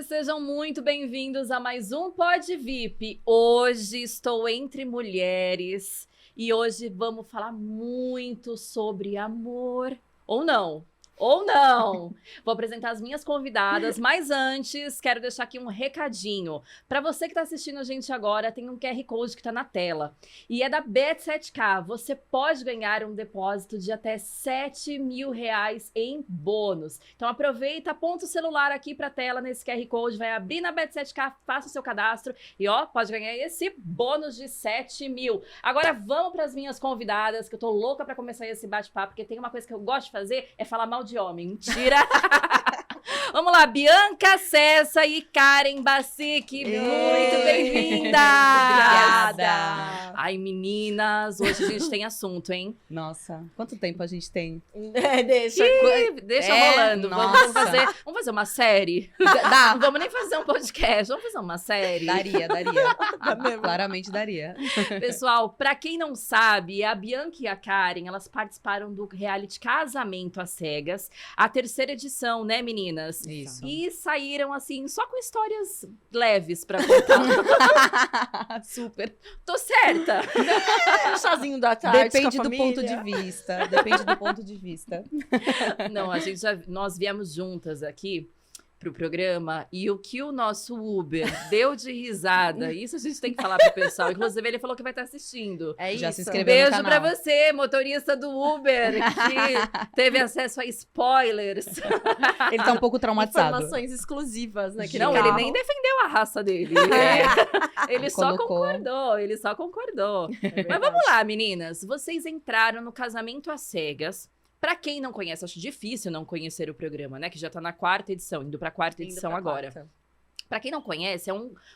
sejam muito bem-vindos a mais um Pod VIP. Hoje estou entre mulheres e hoje vamos falar muito sobre amor. Ou não. Ou não! Vou apresentar as minhas convidadas, mas antes quero deixar aqui um recadinho. Para você que está assistindo a gente agora, tem um QR Code que está na tela. E é da Bet7k. Você pode ganhar um depósito de até R$7.000 em bônus. Então aproveita, aponta o celular aqui para a tela nesse QR Code, vai abrir na Bet7k, faça o seu cadastro e pode ganhar esse bônus de 7 mil. Agora vamos para as minhas convidadas, que eu tô louca para começar esse bate-papo, porque tem uma coisa que eu gosto de fazer, é falar mal de homem. Mentira! Vamos lá, Bianca Cessa e Karen Basic, muito bem-vindas! Obrigada! Ai, meninas, hoje a gente tem assunto, hein? Nossa, quanto tempo a gente tem? Deixa rolando. Vamos fazer uma série? Dá. Não vamos nem fazer um podcast, vamos fazer uma série? Daria. Claramente daria. Pessoal, pra quem não sabe, a Bianca e a Karen, elas participaram do reality Casamento às Cegas, a 3ª edição, né, meninas? Isso. E saíram, assim, só com histórias leves pra contar. Super. Tô certa? Chazinho da tarde. Depende do ponto de vista. Depende do ponto de vista. Não, nós viemos juntas aqui pro programa e o que o nosso Uber deu de risada, isso a gente tem que falar pro pessoal. Inclusive, ele falou que vai estar assistindo. É isso. Já se inscreveu Beijo no canal. pra você, motorista do Uber, que teve acesso a spoilers. Ele tá um pouco traumatizado. Informações exclusivas, né? Não, ele nem defendeu a raça dele. Ele só concordou. Mas vamos lá, meninas. Vocês entraram no Casamento às Cegas. Pra quem não conhece, acho difícil não conhecer o programa, né? Que já tá na 4ª edição, indo pra 4ª edição agora. Pra quem não conhece, é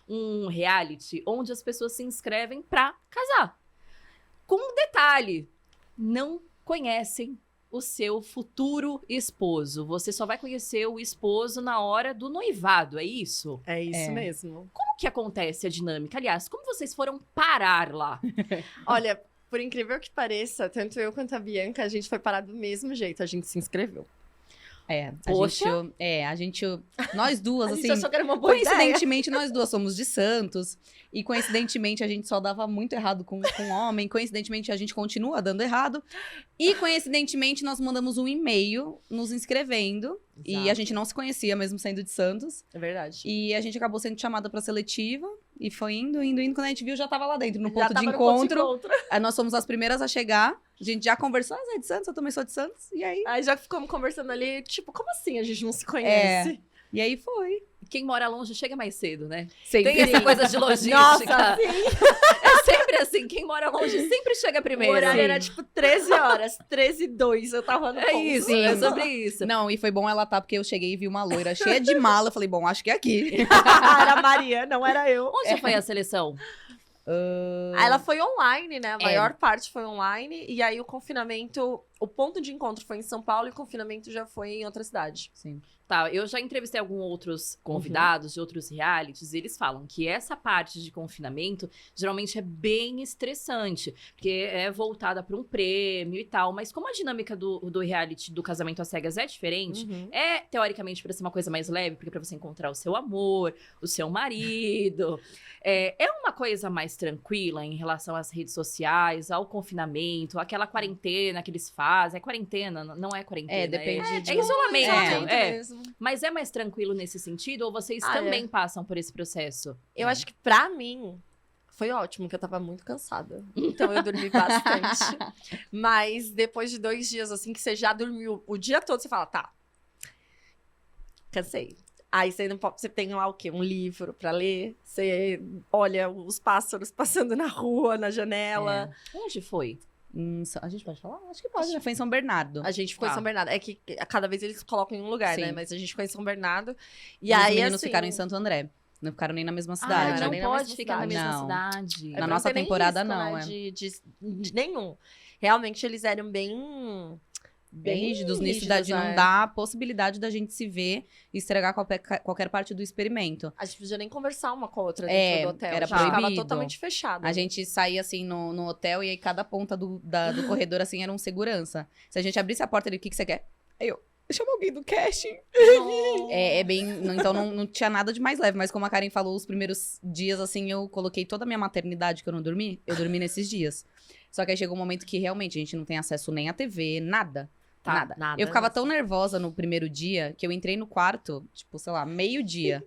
um reality onde as pessoas se inscrevem pra casar. Com um detalhe, não conhecem o seu futuro esposo. Você só vai conhecer o esposo na hora do noivado, é isso? É isso mesmo. Como que acontece a dinâmica? Aliás, como vocês foram parar lá? Olha, por incrível que pareça, tanto eu quanto a Bianca, a gente foi parar do mesmo jeito, a gente se inscreveu. Nós duas, A assim, gente achou que era uma boa ideia. coincidentemente, nós duas somos de Santos, e coincidentemente a gente só dava muito errado com homem, coincidentemente a gente continua dando errado, e coincidentemente nós mandamos um e-mail nos inscrevendo, e a gente não se conhecia mesmo sendo de Santos, É verdade. e a gente acabou sendo chamada pra seletiva, e foi indo, quando a gente viu já tava lá dentro, no Já ponto de tava no ponto de encontro. Aí nós fomos as primeiras a chegar, a gente já conversou, você é de Santos, eu também sou de Santos, e aí? Aí já ficamos conversando ali, tipo, como assim a gente não se conhece? E aí foi. Quem mora longe chega mais cedo, né? Sempre. Tem essa coisa de logística. Nossa, sim. É sempre assim, quem mora longe sempre chega O primeiro. horário era tipo 13 horas, 13h02, eu tava no É ponto. isso, Sim. é sobre isso. Não, e foi bom ela porque eu cheguei e vi uma loira cheia de mala, eu falei, bom, acho que é aqui. Era a Maria, não era eu. Onde foi a seleção? Aí ela foi online, né? A maior parte foi online. E aí o confinamento, o ponto de encontro foi em São Paulo e o confinamento já foi em outra cidade. Sim. Tá, eu já entrevistei alguns outros convidados de outros realities, e eles falam que essa parte de confinamento geralmente é bem estressante, porque é voltada para um prêmio e tal, mas como a dinâmica do reality do Casamento às Cegas é diferente, é teoricamente para ser uma coisa mais leve, porque para você encontrar o seu amor, o seu marido, é uma coisa mais tranquila em relação às redes sociais, ao confinamento, aquela quarentena que eles fazem, é quarentena, não é quarentena, depende é isolamento, mesmo. Mas é mais tranquilo nesse sentido? Ou vocês também passam por esse processo? Eu acho que pra mim foi ótimo, que eu tava muito cansada. Então eu dormi bastante. Mas depois de 2 dias, assim, que você já dormiu o dia todo, você fala, tá, cansei. Aí você não pode, você tem lá o quê? Um livro pra ler, você olha os pássaros passando na rua, na janela. Onde foi? A gente pode falar? Acho que pode, né? Foi em São Bernardo. A gente ficou em Tá. São Bernardo. É que cada vez eles colocam em um lugar, Sim. né? Mas a gente ficou em São Bernardo. E E os aí, meninos assim, ficaram em Santo André. Não ficaram nem na mesma Ah, cidade. não nem na pode mesma ficar na cidade. mesma Não. cidade. Na não nossa tem nem temporada, risco, não, né, de nenhum. Realmente, eles eram bem rígidos nisso, rígidos, de não dar a possibilidade da gente se ver e estragar qualquer parte do experimento. A gente podia nem conversar uma com a outra É, dentro do hotel. era já ficava proibido. totalmente fechado. A gente saía, assim, no hotel e aí cada ponta do corredor, assim, era um segurança. Se a gente abrisse a porta, ele, o que você quer? Aí eu. chama alguém do casting. É bem... Então, não tinha nada de mais leve. Mas como a Karen falou, os primeiros dias, assim, eu coloquei toda a minha maternidade que eu não dormi. Eu dormi nesses dias. Só que aí chegou um momento que realmente a gente não tem acesso nem à TV, nada. Tá, nada. Eu ficava tão nervosa no primeiro dia que eu entrei no quarto, tipo, sei lá, meio-dia.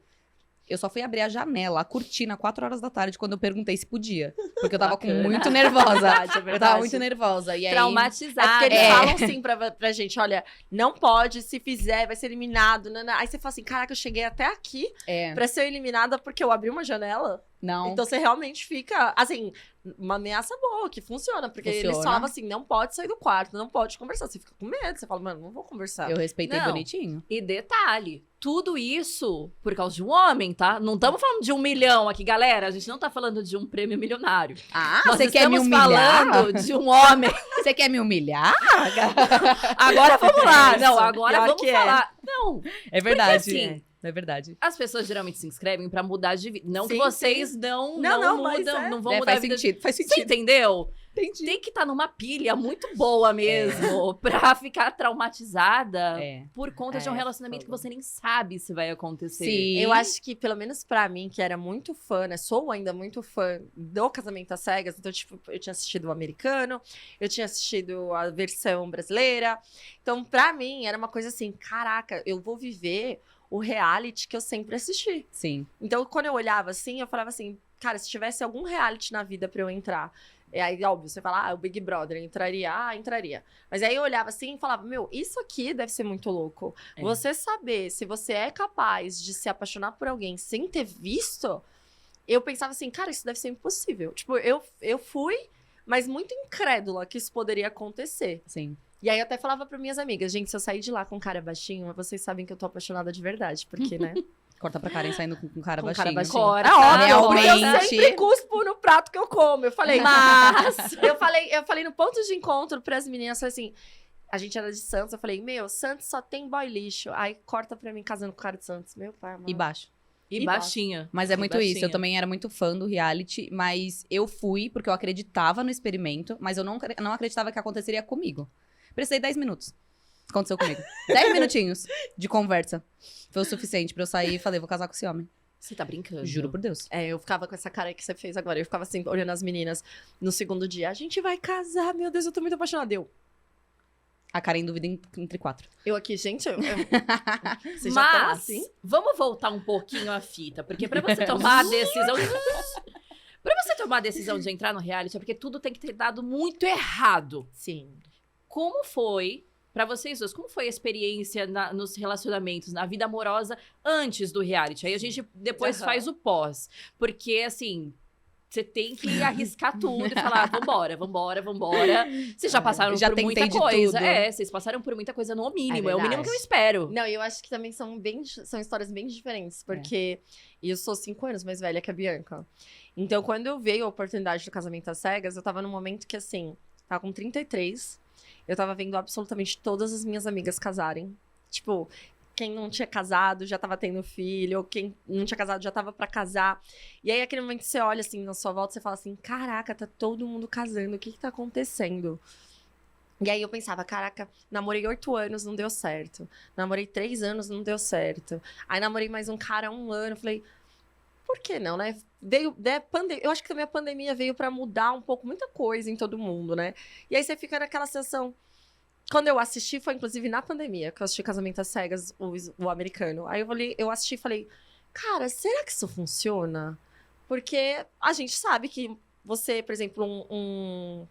Eu só fui abrir a janela, a cortina, 4 horas da tarde, quando eu perguntei se podia. Porque eu tava muito nervosa. Eu tava muito nervosa. E aí... Traumatizada. É porque eles falam assim pra gente, olha, não pode, se fizer, vai ser eliminado. Aí você fala assim, caraca, eu cheguei até aqui pra ser eliminada porque eu abri uma janela. Não. Então você realmente fica, assim, uma ameaça boa, que funciona. Porque eles falavam assim, não pode sair do quarto, não pode conversar. Você fica com medo, você fala, mano, não vou conversar. Eu respeitei bonitinho. E detalhe, tudo isso por causa de um homem, tá? Não estamos falando de 1 milhão aqui, galera. A gente não tá falando de um prêmio milionário. Ah, nós você quer me estamos humilhar? falando de um homem. Você quer me humilhar? Agora vamos lá. Não, Isso, agora pior vamos que falar. Não, É verdade. Porque, assim, É verdade. as pessoas geralmente se inscrevem pra mudar de vida. Não que Sim, vocês não mas mudam, não vão mudar faz a vida. sentido, faz Você sentido. entendeu? Entendi. Tem que estar numa pilha muito boa mesmo pra ficar traumatizada por conta de um relacionamento que você nem sabe se vai acontecer. Sim. Eu acho que, pelo menos pra mim, que era muito fã, né? Sou ainda muito fã do Casamento às Cegas. Então, tipo, eu tinha assistido o americano, eu tinha assistido a versão brasileira. Então, pra mim, era uma coisa assim, caraca, eu vou viver o reality que eu sempre assisti. Sim. Então, quando eu olhava assim, eu falava assim, cara, se tivesse algum reality na vida pra eu entrar... Aí, óbvio, você fala, o Big Brother, entraria? Entraria. Mas aí eu olhava assim e falava, meu, isso aqui deve ser muito louco. Você saber se você é capaz de se apaixonar por alguém sem ter visto, eu pensava assim, cara, isso deve ser impossível. Tipo, eu fui, mas muito incrédula que isso poderia acontecer. Sim. E aí eu até falava para minhas amigas, gente, se eu sair de lá com um cara baixinho, vocês sabem que eu tô apaixonada de verdade, porque, né? Corta pra Karen saindo com um cara Com baixinho. cara baixinho. Corta. Óbvio, eu Realmente. sempre cuspo no prato que eu como. Eu falei, Mas... eu falei no ponto de encontro pras meninas, falei assim, a gente era de Santos, eu falei, meu, Santos só tem boy lixo. Aí corta pra mim casando com o cara de Santos. Meu pai, mano. E baixo. E E baixinha. Mas é E muito baixinha. isso. Eu também era muito fã do reality, mas eu fui porque eu acreditava no experimento, mas eu não acreditava que aconteceria comigo. Precisei 10 minutos. Aconteceu comigo. 10 minutinhos de conversa. Foi o suficiente pra eu sair e falei, vou casar com esse homem. Você tá brincando? Juro por Deus. Eu ficava com essa cara que você fez agora. Eu ficava assim, olhando as meninas no segundo dia. A gente vai casar, meu Deus, eu tô muito apaixonada. A Karen duvida entre 4. Eu aqui, gente, vocês já estão Mas, assim? vamos voltar um pouquinho a fita, porque pra você tomar a decisão... Pra você tomar a decisão de entrar no reality, é porque tudo tem que ter dado muito errado. Sim. Como foi, pra vocês dois, como foi a experiência nos relacionamentos, na vida amorosa, antes do reality? Aí a gente depois faz o pós. Porque, assim... Você tem que arriscar tudo e falar, vambora. Vocês já passaram Já por muita tentei de coisa. tudo. Vocês passaram por muita coisa no mínimo. É É o mínimo verdade. que eu espero. Não, eu acho que também são histórias bem diferentes, porque eu sou 5 anos mais velha que a Bianca. Então, quando eu veio a oportunidade do Casamento às Cegas, eu tava num momento que, assim, tava com 33, eu tava vendo absolutamente todas as minhas amigas casarem. Tipo, quem não tinha casado já tava tendo filho, ou quem não tinha casado já tava pra casar. E aí, aquele momento que você olha, assim, na sua volta, você fala assim, caraca, tá todo mundo casando, o que tá acontecendo? E aí eu pensava, caraca, namorei 8 anos, não deu certo. Namorei 3 anos, não deu certo. Aí namorei mais um cara há 1 ano, falei, por que não, né? Eu acho que também a pandemia veio pra mudar um pouco, muita coisa em todo mundo, né? E aí você fica naquela sensação... Quando eu assisti, foi inclusive na pandemia, que eu assisti Casamento às Cegas, o americano. Aí eu assisti e falei, cara, será que isso funciona? Porque a gente sabe que você, por exemplo, um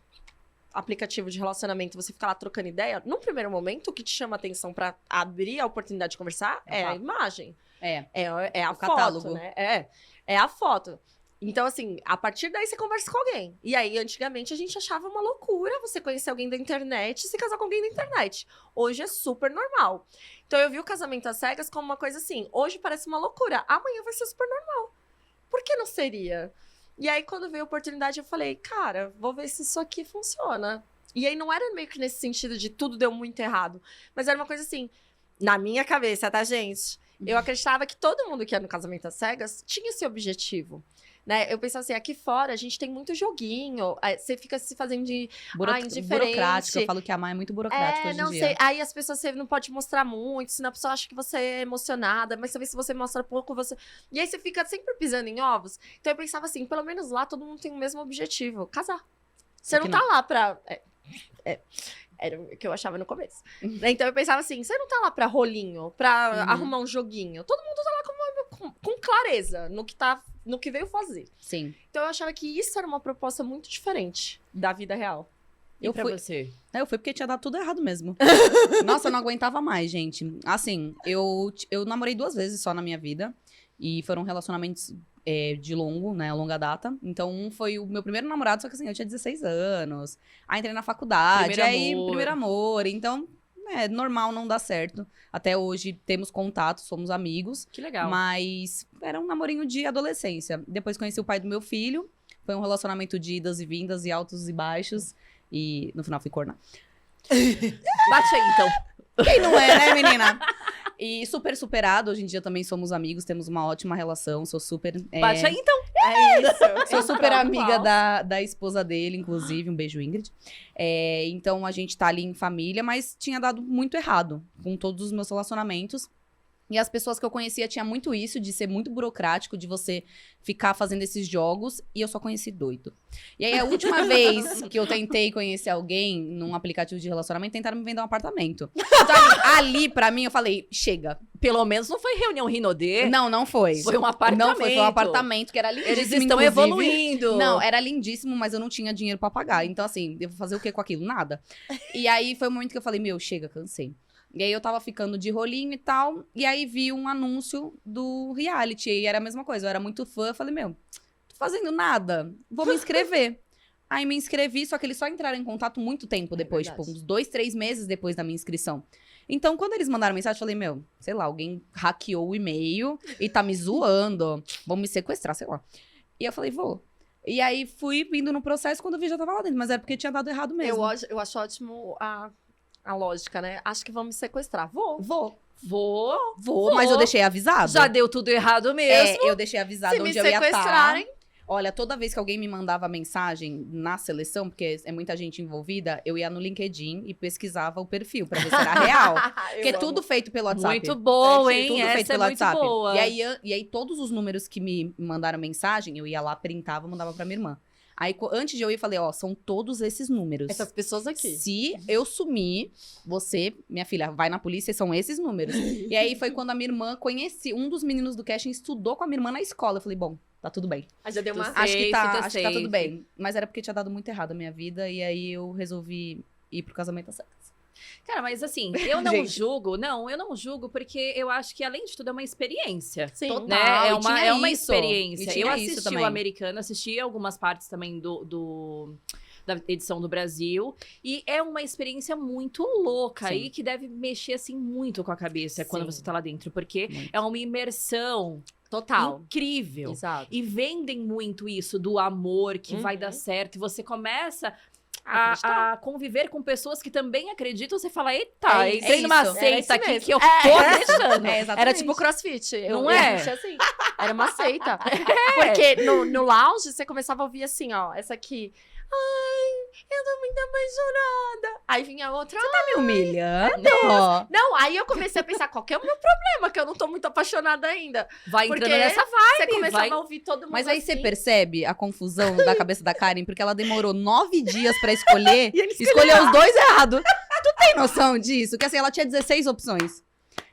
aplicativo de relacionamento, você fica lá trocando ideia, num primeiro momento, o que te chama atenção pra abrir a oportunidade de conversar é a imagem. É a O foto, catálogo. né? É a foto. Então, assim, a partir daí você conversa com alguém. E aí, antigamente, a gente achava uma loucura você conhecer alguém da internet e se casar com alguém da internet. Hoje é super normal. Então, eu vi o Casamento às Cegas como uma coisa assim, hoje parece uma loucura, amanhã vai ser super normal. Por que não seria? E aí, quando veio a oportunidade, eu falei, cara, vou ver se isso aqui funciona. E aí, não era meio que nesse sentido de tudo deu muito errado. Mas era uma coisa assim, na minha cabeça, tá, gente? eu acreditava que todo mundo que ia no Casamento às Cegas tinha esse objetivo. Né? Eu pensava assim, aqui fora a gente tem muito joguinho, aí você fica se fazendo de indiferente. Burocrático, eu falo que amar é muito burocrático hoje em não dia. sei, aí as pessoas você não pode mostrar muito, senão a pessoa acha que você é emocionada, mas também se você mostra pouco, você... E aí você fica sempre pisando em ovos. Então eu pensava assim, pelo menos lá todo mundo tem o mesmo objetivo, casar. Você não tá lá pra... Era o que eu achava no começo. Então eu pensava assim, você não tá lá pra rolinho, pra arrumar um joguinho. Todo mundo tá lá com clareza no que veio fazer. Sim. Então eu achava que isso era uma proposta muito diferente da vida real. E pra você? Eu fui porque tinha dado tudo errado mesmo. Nossa, eu não aguentava mais, gente. Assim, eu namorei 2 vezes só na minha vida. E foram relacionamentos de longa data. Então, um foi o meu primeiro namorado, só que assim, eu tinha 16 anos. Aí entrei na faculdade, primeiro amor. Então, normal não dá certo. Até hoje temos contato, somos amigos. Que legal. Mas era um namorinho de adolescência. Depois conheci o pai do meu filho. Foi um relacionamento de idas e vindas, e altos e baixos. E no final fui corna. Bate aí, então. Quem não é, né, menina? E super superado, hoje em dia também somos amigos, temos uma ótima relação, sou super... Bate aí, então. É isso. Sou super amiga da esposa dele, inclusive, um beijo, Ingrid. Então, a gente tá ali em família, mas tinha dado muito errado com todos os meus relacionamentos. E as pessoas que eu conhecia tinha muito isso, de ser muito burocrático, de você ficar fazendo esses jogos, e eu só conheci doido. E aí, a última vez que eu tentei conhecer alguém num aplicativo de relacionamento, tentaram me vender um apartamento. Então, ali, pra mim, eu falei, chega. Pelo menos não foi reunião Rinodê. Não foi. Foi um apartamento. Não foi um apartamento que era lindíssimo, Eles estão inclusive. evoluindo. Não, era lindíssimo, mas eu não tinha dinheiro pra pagar. Então, assim, eu vou fazer o que com aquilo? Nada. E aí, foi o momento que eu falei, chega, cansei. E aí, eu tava ficando de rolinho e tal, e aí vi um anúncio do reality, e era a mesma coisa, eu era muito fã, eu falei, tô fazendo nada, vou me inscrever. Aí, me inscrevi, só que eles só entraram em contato muito tempo depois, tipo, uns 2, 3 meses depois da minha inscrição. Então, quando eles mandaram mensagem, eu falei, sei lá, alguém hackeou o e-mail e tá me zoando, vão me sequestrar, sei lá. E eu falei, vou. E aí, fui indo no processo, quando eu vi, já tava lá dentro, mas era porque tinha dado errado mesmo. Eu acho ótimo a lógica, né? Acho que vão me sequestrar. Vou, mas eu deixei avisado. Já deu tudo errado mesmo. Eu deixei avisado Se onde me eu ia estar. sequestrarem. Olha, toda vez que alguém me mandava mensagem na seleção, porque é muita gente envolvida, eu ia no LinkedIn e pesquisava o perfil pra ver se era real. Porque é tudo feito pelo WhatsApp. Muito boa, hein? Tudo Essa feito é pelo muito WhatsApp. boa. E aí, todos os números que me mandaram mensagem, eu ia lá, printava, mandava pra minha irmã. Aí, antes de eu ir, falei, são todos esses números. Essas pessoas aqui. Se eu sumir, você, minha filha, vai na polícia, são esses números. E aí, foi quando a minha irmã conheci, um dos meninos do casting estudou com a minha irmã na escola. Eu falei, bom, tá tudo bem. Já deu uma... Acho que tá safe. tudo bem. Mas era porque tinha dado muito errado a minha vida, e aí eu resolvi ir pro casamento às cegas. Cara, mas assim, eu não Gente. julgo, eu não julgo, porque eu acho que, além de tudo, é uma experiência. Sim. Total. Né? e É uma tinha isso. experiência. E tinha Eu isso assisti também. o americano, assisti algumas partes também da edição do Brasil. E é uma experiência muito louca Sim. aí, que deve mexer, assim, muito com a cabeça quando Sim. você tá lá dentro. Porque Muito. é uma imersão Total. incrível. Exato. E vendem muito isso do amor que vai Uhum. dar certo. E você começa Acreditar. a conviver com pessoas que também acreditam. Você fala, eita, É entrei numa isso. Era seita isso aqui mesmo. que eu tô acreditando. Exatamente. Era tipo crossfit. Não é? Eu assim. Era uma seita. Porque no lounge, você começava a ouvir assim, ó. Essa aqui. Ai, eu tô muito apaixonada. Aí vinha outra. Me humilhando. Ó. Não, aí eu comecei a pensar, qual que é o meu problema? Que eu não tô muito apaixonada ainda. Vai entrando Porque nessa Você começava vai. a ouvir todo mundo Mas aí você assim. percebe a confusão da cabeça da Karen, porque ela demorou 9 dias pra escolher, E ele escolheu os 2 errados. Tu tem noção disso? Que assim, ela tinha 16 opções.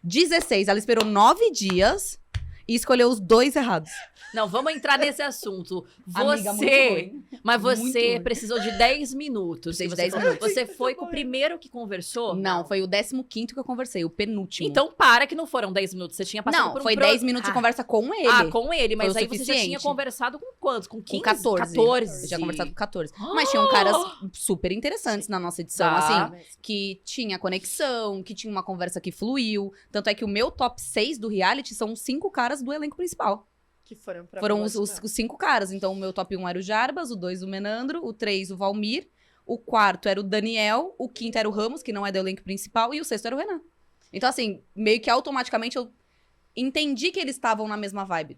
16, ela esperou 9 dias e escolheu os 2 errados. Não, vamos entrar nesse assunto. Amiga, muito Você, ruim. mas Muito você ruim. precisou de 10 minutos. Precisei de Você 10 falou- minutos. Você foi com o primeiro que conversou? Não, foi o 15º que eu conversei, o penúltimo. Então para que não foram 10 minutos. Você tinha passado não, por um foi pro- 10 minutos de conversa com ele. Ah, com ele, mas Foi o aí você já tinha suficiente. conversado com quantos? Com 15? Com 14. 14. Eu tinha conversado com 14. Mas tinham caras super interessantes na nossa edição, Tá. assim, que tinha conexão, que tinha uma conversa que fluiu. Tanto é que o meu top 6 do reality são os 5 caras do elenco principal. Que foram pra Foram os próxima. 5 caras. Então, o meu top 1 era o Jarbas, o 2 o Menandro, o 3 o Valmir, o 4 era o Daniel, o 5º era o Ramos, que não é do elenco principal, e o 6º era o Renan. Então, assim, meio que automaticamente eu entendi que eles estavam na mesma vibe.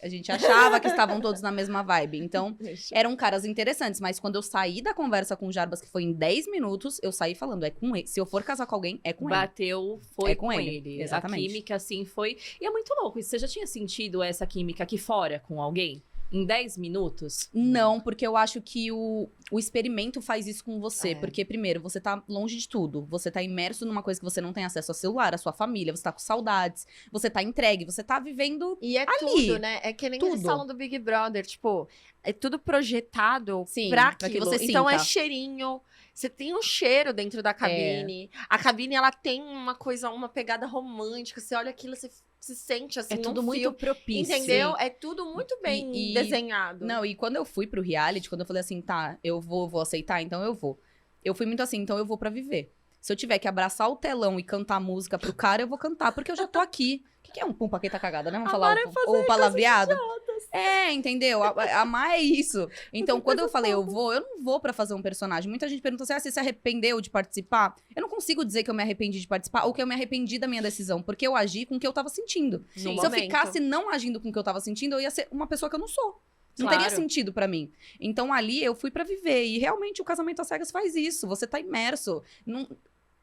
A gente achava que estavam todos na mesma vibe. Então, eram caras interessantes. Mas quando eu saí da conversa com o Jarbas, que foi em 10 minutos, eu saí falando, é com ele. Se eu for casar com alguém, é com ele. Bateu, foi É com ele, exatamente. A química, assim, foi... E é muito louco isso. Você já tinha sentido essa química aqui fora com alguém? Em 10 minutos? Não, porque eu acho que o experimento faz isso com você. É. Porque, primeiro, você tá longe de tudo. Você tá imerso numa coisa que você não tem acesso ao celular, à sua família. Você tá com saudades. Você tá entregue. Você tá vivendo E é ali. tudo, né? É que nem eles Tudo. falam do Big Brother, tipo, é tudo projetado Sim, pra pra que aquilo. você Então é sinta. cheirinho, você tem um cheiro dentro da cabine. A cabine, ela tem uma coisa, uma pegada romântica. Você olha aquilo, você se sente assim, É tudo num muito filme, propício. entendeu? É tudo muito bem E- desenhado. Não, e quando eu fui pro reality, quando eu falei assim, tá, eu vou aceitar, então eu vou. Eu fui muito assim, então eu vou pra viver. Se eu tiver que abraçar o telão e cantar música pro cara, eu vou cantar, porque eu já tô aqui. O que é um pum paqueta cagada, né? Vamos falar o palavreado? É, entendeu? Amar é isso. Então, quando eu falei eu não vou pra fazer um personagem. Muita gente pergunta assim, você se arrependeu de participar? Eu não consigo dizer que eu me arrependi de participar ou que eu me arrependi da minha decisão, porque eu agi com o que eu tava sentindo. No Se eu momento. ficasse não agindo com o que eu tava sentindo, eu ia ser uma pessoa que eu não sou. Não Claro. teria sentido pra mim. Então ali eu fui pra viver. E realmente o casamento às cegas faz isso. Você tá imerso.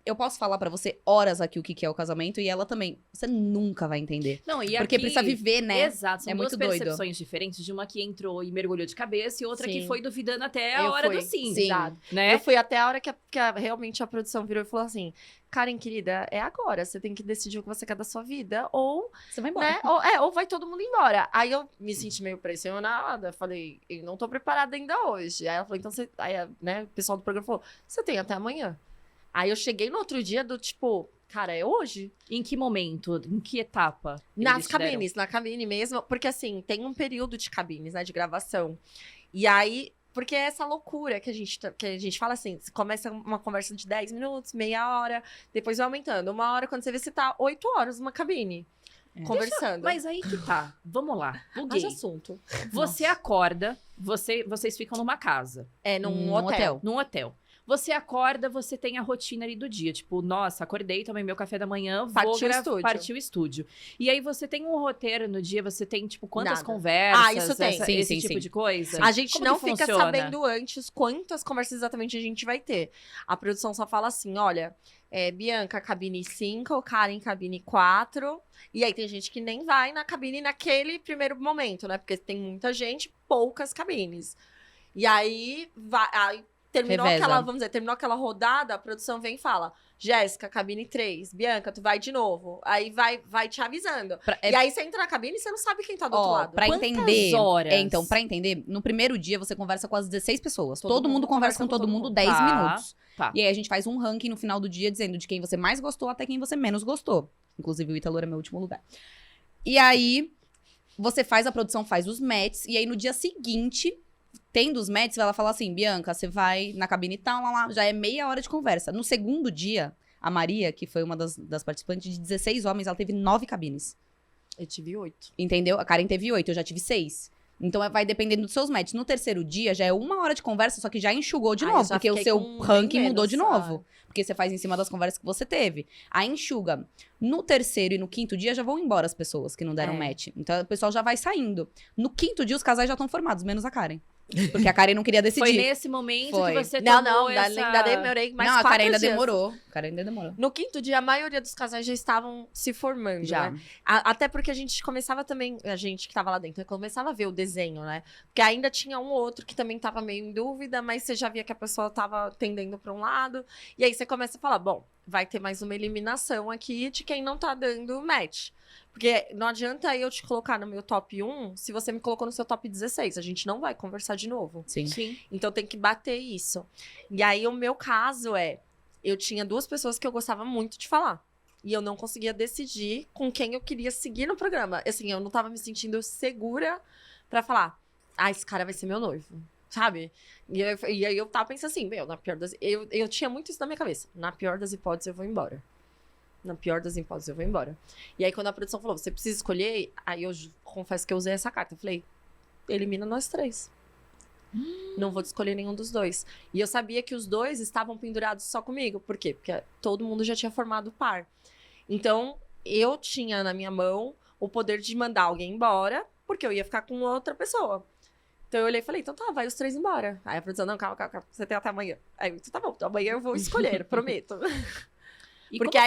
Eu posso falar pra você horas aqui o que é o casamento e ela também. Você nunca vai entender. Não, e Porque aqui... precisa viver, né? Exato, são É duas muito doido. percepções diferentes, de uma que entrou e mergulhou de cabeça e outra que Sim. foi duvidando até a Eu hora fui. do sim, Sim. Exato. né? Eu fui até a hora que realmente a produção virou e falou assim: Karen, querida, é agora. Você tem que decidir o que você quer da sua vida. Ou, Você vai embora. né? Ou vai todo mundo embora. Aí eu me senti meio pressionada. Falei, eu não tô preparada ainda hoje. Aí ela falou, então você. Aí, né, o pessoal do programa falou: você tem até amanhã. Aí eu cheguei no outro dia do tipo, cara, é hoje? Em que momento? Em que etapa? Nas eles te deram? cabines, na cabine mesmo. Porque assim, tem um período de cabines, né? De gravação. E aí. Porque é essa loucura que a gente fala assim, começa uma conversa de 10 minutos, meia hora, depois vai aumentando. 1 hora, quando você vê, você tá 8 horas numa cabine, conversando. Mas aí que tá. Vamos lá. Buguei. Haja assunto. Você acorda, vocês ficam numa casa, É, num Num hotel. num hotel. Você acorda, você tem a rotina ali do dia. Tipo, nossa, acordei, tomei meu café da manhã, Partiu o estúdio. partiu o estúdio. E aí você tem um roteiro no dia, você tem, tipo, quantas Nada. conversas? Isso tem. Sim, esse sim, tipo sim. de coisa? A gente Como não que fica funciona? sabendo antes quantas conversas exatamente a gente vai ter. A produção só fala assim, olha, Bianca, cabine 5, Karen, cabine 4. E aí tem gente que nem vai na cabine naquele primeiro momento, né? Porque tem muita gente, poucas cabines. E aí, terminou Reveza. aquela, vamos dizer, terminou aquela rodada, a produção vem e fala, Jéssica, cabine 3, Bianca, tu vai de novo. Aí vai te avisando. E aí você entra na cabine e você não sabe quem tá do outro lado. Pra Quantas entender. horas? Então, pra entender, no primeiro dia você conversa com as 16 pessoas. Todo Todo mundo mundo conversa com todo mundo 10 Tá, minutos. tá. E aí a gente faz um ranking no final do dia dizendo de quem você mais gostou até quem você menos gostou. Inclusive o Ítalo era meu último lugar. E aí a produção faz os matches e aí no dia seguinte, tendo os matches, ela fala assim: Bianca, você vai na cabine tal, lá, já é meia hora de conversa. No segundo dia, a Maria, que foi uma das participantes de 16 homens, ela teve 9 cabines. Eu tive 8. Entendeu? A Karen teve 8, eu já tive 6. Então vai dependendo dos seus matches. No terceiro dia já é 1 hora de conversa, só que já enxugou de Ah, eu novo, já porque o fiquei seu com ranking bem mudou menos, de novo. Porque você faz em cima das conversas que você teve. Aí enxuga. No terceiro e no quinto dia já vão embora as pessoas que não deram É. match. Então o pessoal já vai saindo. No quinto dia os casais já estão formados, menos a Karen. Porque a Karen não queria decidir. Foi nesse momento Foi. que você Não, tomou ainda essa... demorei mais não, a 4 Karen ainda dias. demorou. A Karen ainda demorou. No quinto dia, a maioria dos casais já estavam se formando, Já. né? Até porque a gente começava também, a gente que tava lá dentro, começava a ver o desenho, né? Porque ainda tinha um ou outro que também tava meio em dúvida, mas você já via que a pessoa tava tendendo pra um lado. E aí você começa a falar, bom, vai ter mais uma eliminação aqui de quem não tá dando match. Porque não adianta eu te colocar no meu top 1 se você me colocou no seu top 16. A gente não vai conversar de novo. Sim. Sim. Então tem que bater isso. E aí o meu caso eu tinha 2 pessoas que eu gostava muito de falar. E eu não conseguia decidir com quem eu queria seguir no programa. Assim, eu não tava me sentindo segura pra falar, esse cara vai ser meu noivo. Sabe? E aí eu tava pensando assim, na pior das... Eu tinha muito isso na minha cabeça. Na pior das hipóteses, eu vou embora. Na pior das hipóteses, eu vou embora. E aí, quando a produção falou, você precisa escolher, aí eu confesso que eu usei essa carta. Eu falei, elimina nós 3. Não vou escolher nenhum dos 2. E eu sabia que os 2 estavam pendurados só comigo. Por quê? Porque todo mundo já tinha formado par. Então, eu tinha na minha mão o poder de mandar alguém embora, porque eu ia ficar com outra pessoa. Então eu olhei e falei, então tá, vai os 3 embora. Aí a produção, não, calma, você tem até amanhã. Aí eu, então tá bom, então amanhã eu vou escolher, prometo. E Porque como